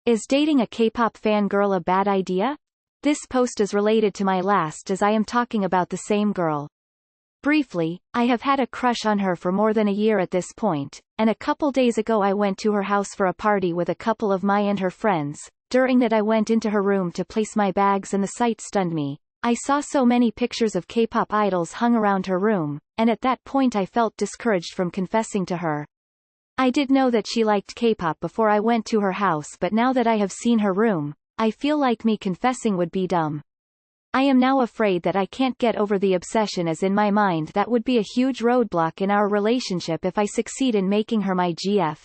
Is dating a K-pop fangirl a bad idea? This post is related to my last as I am talking about the same girl. Briefly, I have had a crush on her for more than a year at this point, and a couple days ago I went to her house for a party with a couple of my and her friends. During that I went into her room to place my bags and the sight stunned me. I saw so many pictures of K-pop idols hung around her room, and at that point I felt discouraged from confessing to her. I did know that she liked K-pop before I went to her house, but now that I have seen her room, I feel like me confessing would be dumb. I am now afraid that I can't get over the obsession, as in my mind that would be a huge roadblock in our relationship if I succeed in making her my GF.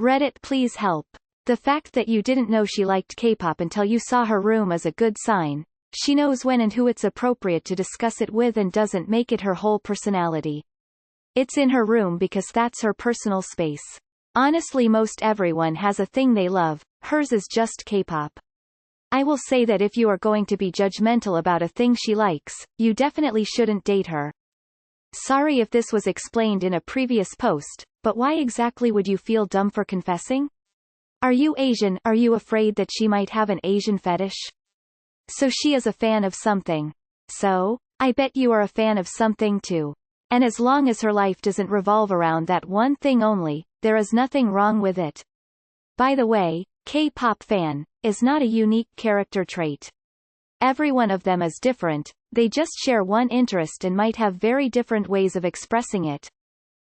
Reddit, please help. The fact that you didn't know she liked K-pop until you saw her room is a good sign. She knows when and who it's appropriate to discuss it with and doesn't make it her whole personality. It's in her room because that's her personal space. Honestly, most everyone has a thing they love, hers is just K-pop. I will say that if you are going to be judgmental about a thing she likes, you definitely shouldn't date her. Sorry if this was explained in a previous post, but why exactly would you feel dumb for confessing? Are you Asian? Are you afraid that she might have an Asian fetish? So she is a fan of something. So, I bet you are a fan of something too. And as long as her life doesn't revolve around that one thing only, there is nothing wrong with it. By the way, K-pop fan is not a unique character trait. Every one of them is different, they just share one interest and might have very different ways of expressing it.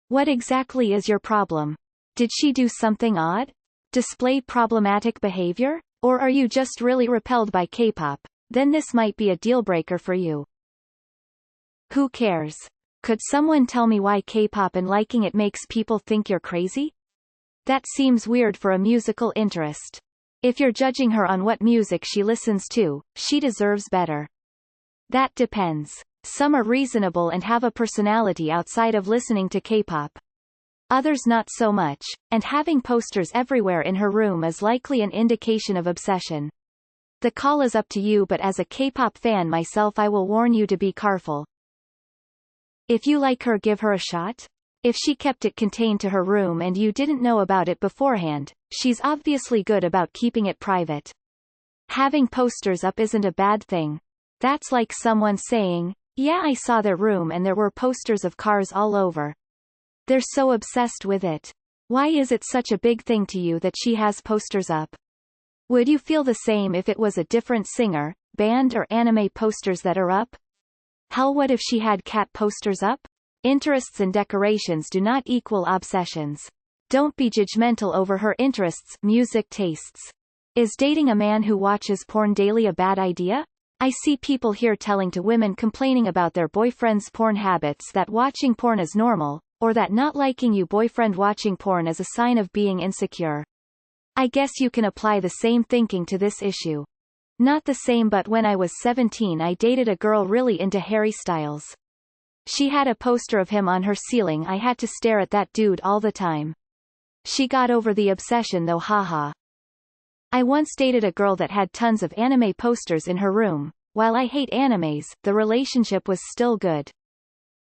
What exactly is your problem? Did she do something odd? Display problematic behavior? Or are you just really repelled by K-pop? Then this might be a deal-breaker for you. Who cares? Could someone tell me why K-pop and liking it makes people think you're crazy? That seems weird for a musical interest. If you're judging her on what music she listens to, she deserves better. That depends. Some are reasonable and have a personality outside of listening to K-pop. Others not so much, and having posters everywhere in her room is likely an indication of obsession. The call is up to you, but as a K-pop fan myself I will warn you to be careful. If you like her, give her a shot. If she kept it contained to her room and you didn't know about it beforehand, she's obviously good about keeping it private. Having posters up isn't a bad thing. That's like someone saying, yeah, I saw their room and there were posters of cars all over. They're so obsessed with it. Why is it such a big thing to you that she has posters up? Would you feel the same if it was a different singer, band or anime posters that are up? Hell, what if she had cat posters up? Interests and decorations do not equal obsessions. Don't be judgmental over her interests, music tastes. Is dating a man who watches porn daily a bad idea? I see people here telling to women complaining about their boyfriend's porn habits that watching porn is normal, or that not liking you boyfriend watching porn is a sign of being insecure. I guess you can apply the same thinking to this issue. Not the same, but when I was 17 I dated a girl really into Harry Styles. She had a poster of him on her ceiling. I had to stare at that dude all the time. She got over the obsession though, haha. I once dated a girl that had tons of anime posters in her room. While I hate animes, the relationship was still good.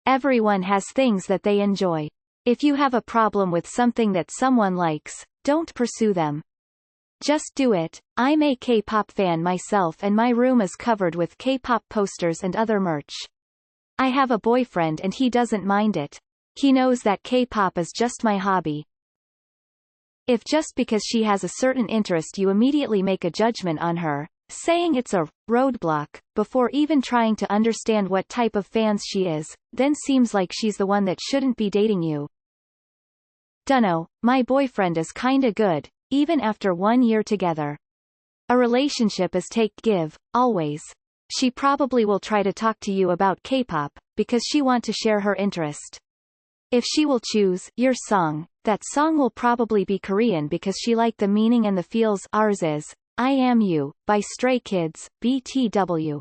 Everyone has things that they enjoy. If you have a problem with something that someone likes, don't pursue them. Just do it. I'm a K-pop fan myself and my room is covered with K-pop posters and other merch. I have a boyfriend and he doesn't mind it. He knows that K-pop is just my hobby. If just because she has a certain interest you immediately make a judgment on her, saying it's a roadblock, before even trying to understand what type of fans she is, then seems like she's the one that shouldn't be dating you. Dunno, my boyfriend is kinda good, even after 1 year together. A relationship is take-give, always. She probably will try to talk to you about K-pop, because she want to share her interest. If she will choose your song, that song will probably be Korean because she like the meaning and the feels. Ours is I Am You, by Stray Kids, BTW.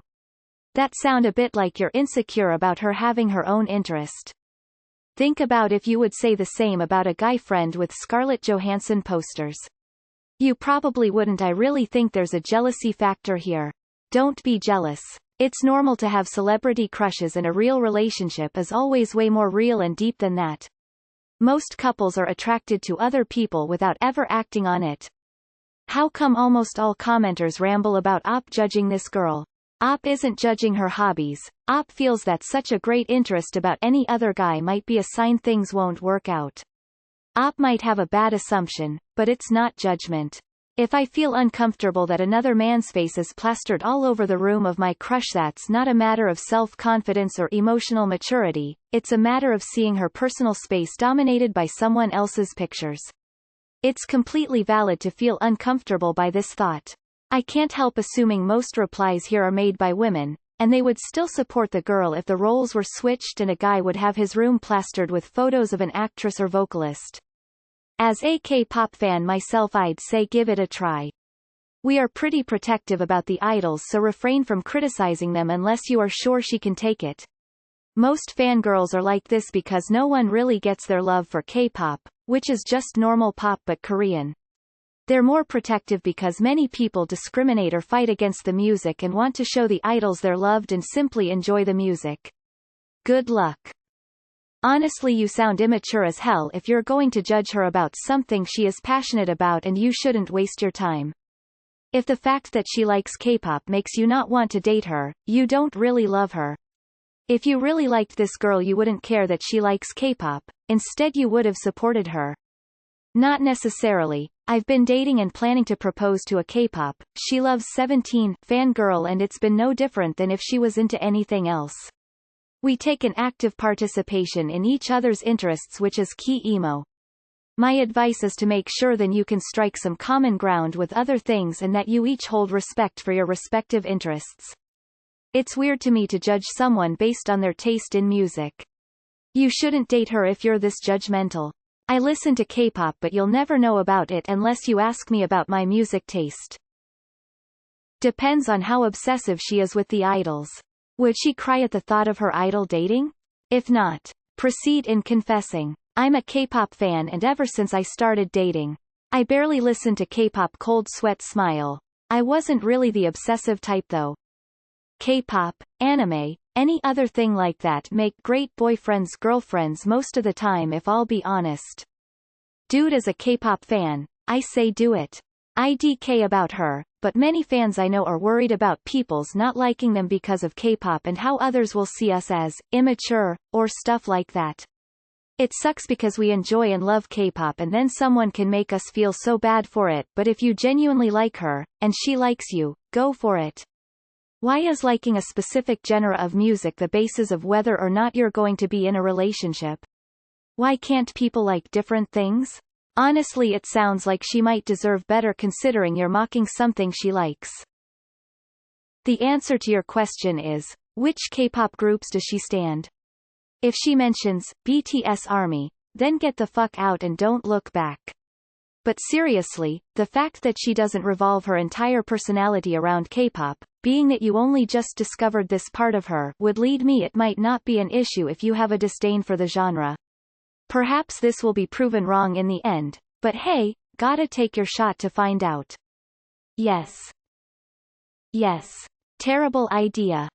That sound a bit like you're insecure about her having her own interest. Think about if you would say the same about a guy friend with Scarlett Johansson posters. You probably wouldn't. I really think there's a jealousy factor here. Don't be jealous. It's normal to have celebrity crushes and a real relationship is always way more real and deep than that. Most couples are attracted to other people without ever acting on it. How come almost all commenters ramble about Op judging this girl? Op isn't judging her hobbies. Op feels that such a great interest about any other guy might be a sign things won't work out. Op might have a bad assumption, but it's not judgment. If I feel uncomfortable that another man's face is plastered all over the room of my crush, that's not a matter of self-confidence or emotional maturity, it's a matter of seeing her personal space dominated by someone else's pictures. It's completely valid to feel uncomfortable by this thought. I can't help assuming most replies here are made by women, and they would still support the girl if the roles were switched and a guy would have his room plastered with photos of an actress or vocalist. As a K-pop fan myself, I'd say give it a try. We are pretty protective about the idols, so refrain from criticizing them unless you are sure she can take it. Most fangirls are like this because no one really gets their love for K-pop, which is just normal pop but Korean. They're more protective because many people discriminate or fight against the music and want to show the idols they're loved and simply enjoy the music. Good luck. Honestly, you sound immature as hell if you're going to judge her about something she is passionate about, and you shouldn't waste your time. If the fact that she likes K-pop makes you not want to date her, you don't really love her. If you really liked this girl, you wouldn't care that she likes K-pop, instead you would have supported her. Not necessarily. I've been dating and planning to propose to a K-pop, she loves 17 fangirl, and it's been no different than if she was into anything else. We take an active participation in each other's interests, which is key emo. My advice is to make sure then you can strike some common ground with other things and that you each hold respect for your respective interests. It's weird to me to judge someone based on their taste in music. You shouldn't date her if you're this judgmental. I listen to K-pop, but you'll never know about it unless you ask me about my music taste. Depends on how obsessive she is with the idols. Would she cry at the thought of her idol dating? If not, proceed in confessing. I'm a K-pop fan, and ever since I started dating, I barely listened to K-pop. Cold sweat smile. I wasn't really the obsessive type though. K-pop, anime, any other thing like that make great boyfriends, girlfriends most of the time, if I'll be honest. Dude, as a K-pop fan, I say do it. IDK about her, but many fans I know are worried about people's not liking them because of K-pop and how others will see us as immature, or stuff like that. It sucks because we enjoy and love K-pop and then someone can make us feel so bad for it, but if you genuinely like her, and she likes you, go for it. Why is liking a specific genre of music the basis of whether or not you're going to be in a relationship? Why can't people like different things? Honestly, it sounds like she might deserve better considering you're mocking something she likes. The answer to your question is, which K-pop groups does she stand? If she mentions BTS Army, then get the fuck out and don't look back. But seriously, the fact that she doesn't revolve her entire personality around K-pop, being that you only just discovered this part of her, would lead me it might not be an issue if you have a disdain for the genre. Perhaps this will be proven wrong in the end, but hey, gotta take your shot to find out. Yes. Terrible idea.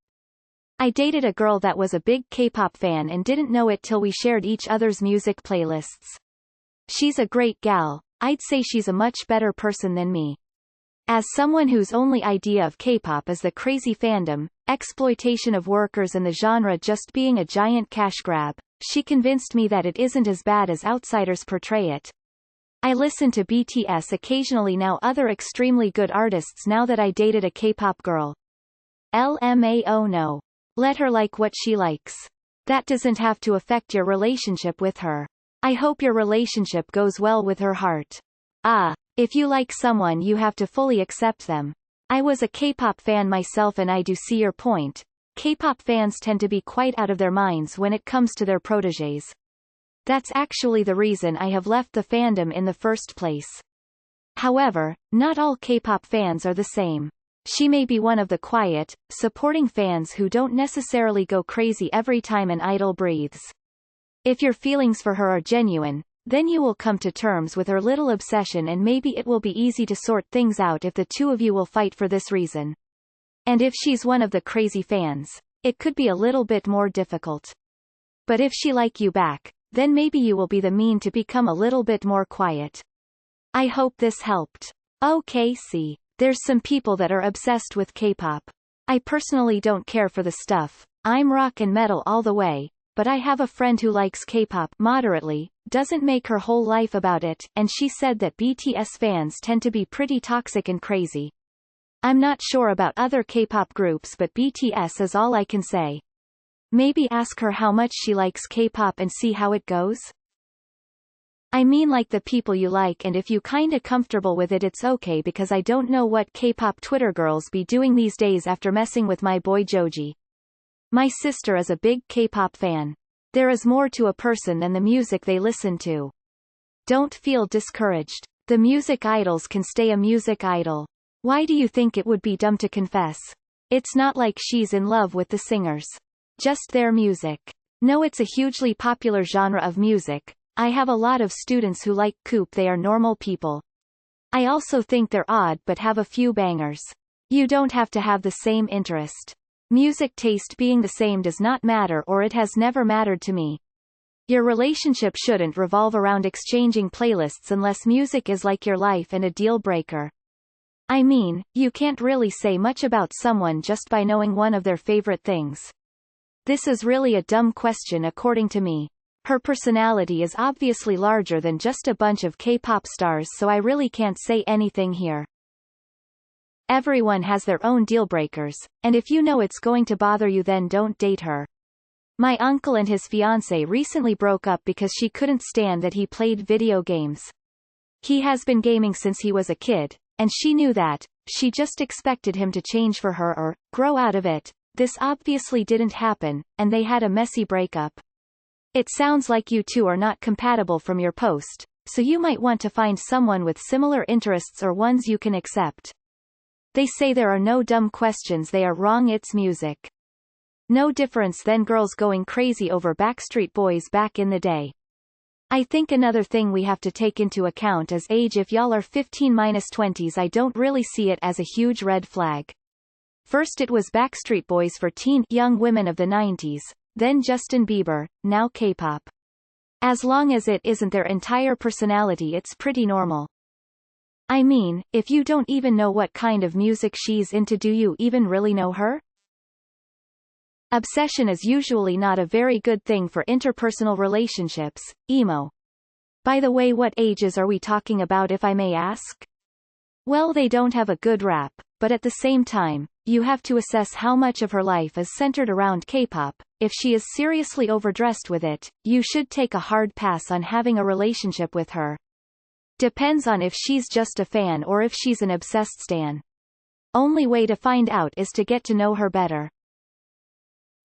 I dated a girl that was a big K-pop fan and didn't know it till we shared each other's music playlists. She's a great gal. I'd say she's a much better person than me. As someone whose only idea of K-pop is the crazy fandom, exploitation of workers and the genre just being a giant cash grab, she convinced me that it isn't as bad as outsiders portray it. I listen to BTS occasionally now, other extremely good artists, now that I dated a K-pop girl. LMAO no. Let her like what she likes. That doesn't have to affect your relationship with her. I hope your relationship goes well with her heart. If you like someone, you have to fully accept them. I was a K-pop fan myself and I do see your point. K-pop fans tend to be quite out of their minds when it comes to their protégés. That's actually the reason I have left the fandom in the first place. However, not all K-pop fans are the same. She may be one of the quiet, supporting fans who don't necessarily go crazy every time an idol breathes. If your feelings for her are genuine, then you will come to terms with her little obsession, and maybe it will be easy to sort things out if the two of you will fight for this reason. And if she's one of the crazy fans, it could be a little bit more difficult. But if she like you back, then maybe you will be the mean to become a little bit more quiet. I hope this helped. Okay, see. There's some people that are obsessed with K-pop. I personally don't care for the stuff. I'm rock and metal all the way, but I have a friend who likes K-pop moderately, doesn't make her whole life about it, and she said that BTS fans tend to be pretty toxic and crazy. I'm not sure about other K-pop groups, but BTS is all I can say. Maybe ask her how much she likes K-pop and see how it goes? I mean, like the people you like, and if you kinda comfortable with it, it's okay, because I don't know what K-pop Twitter girls be doing these days after messing with my boy Joji. My sister is a big K-pop fan. There is more to a person than the music they listen to. Don't feel discouraged. The music idols can stay a music idol. Why do you think it would be dumb to confess? It's not like she's in love with the singers. Just their music. No, it's a hugely popular genre of music. I have a lot of students who like Kpop. They are normal people. I also think they're odd but have a few bangers. You don't have to have the same interest. Music taste being the same does not matter, or it has never mattered to me. Your relationship shouldn't revolve around exchanging playlists unless music is like your life and a deal breaker. I mean, you can't really say much about someone just by knowing one of their favorite things. This is really a dumb question according to me. Her personality is obviously larger than just a bunch of K-pop stars, so I really can't say anything here. Everyone has their own deal breakers, and if you know it's going to bother you, then don't date her. My uncle and his fiancée recently broke up because she couldn't stand that he played video games. He has been gaming since he was a kid, and she knew that. She just expected him to change for her or grow out of it. This obviously didn't happen, and they had a messy breakup. It sounds like you two are not compatible from your post, so you might want to find someone with similar interests or ones you can accept. They say there are no dumb questions, they are wrong, it's music. No difference than girls going crazy over Backstreet Boys back in the day. I think another thing we have to take into account is age. If y'all are 15-20s, I don't really see it as a huge red flag. First it was Backstreet Boys for teen young women of the 90s, then Justin Bieber, now K-pop. As long as it isn't their entire personality, it's pretty normal. I mean, if you don't even know what kind of music she's into, do you even really know her? Obsession is usually not a very good thing for interpersonal relationships. Emo. By the way, what ages are we talking about, if I may ask? Well, they don't have a good rap, but at the same time, you have to assess how much of her life is centered around K-pop. If she is seriously overdressed with it, you should take a hard pass on having a relationship with her. Depends on if she's just a fan or if she's an obsessed stan. Only way to find out is to get to know her better.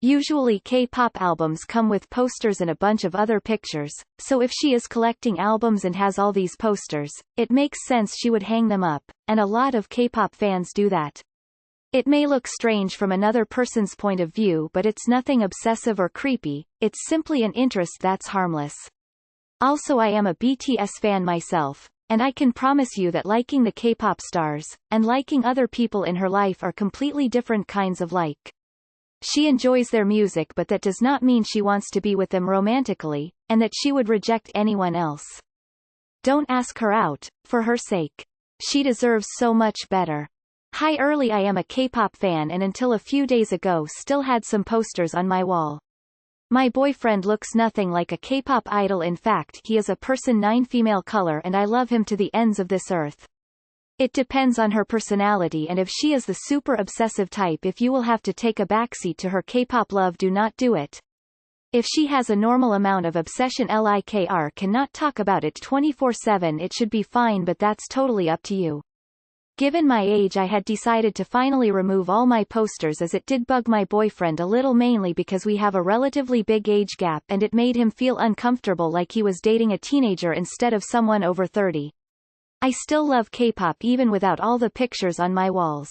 Usually K-pop albums come with posters and a bunch of other pictures, so if she is collecting albums and has all these posters, it makes sense she would hang them up, and a lot of K-pop fans do that. It may look strange from another person's point of view, but it's nothing obsessive or creepy, it's simply an interest that's harmless. Also, I am a BTS fan myself, and I can promise you that liking the K-pop stars, and liking other people in her life are completely different kinds of like. She enjoys their music, but that does not mean she wants to be with them romantically, and that she would reject anyone else. Don't ask her out, for her sake. She deserves so much better. Hi, early I am a K-pop fan, and until a few days ago still had some posters on my wall. My boyfriend looks nothing like a K-pop idol. In fact, he is a person 9 female color, and I love him to the ends of this earth. It depends on her personality, and if she is the super obsessive type, if you will have to take a backseat to her K-pop love, do not do it. If she has a normal amount of obsession, likr cannot talk about it 24/7, it should be fine, but that's totally up to you. Given my age, I had decided to finally remove all my posters, as it did bug my boyfriend a little, mainly because we have a relatively big age gap and it made him feel uncomfortable, like he was dating a teenager instead of someone over 30. I still love K-pop even without all the pictures on my walls.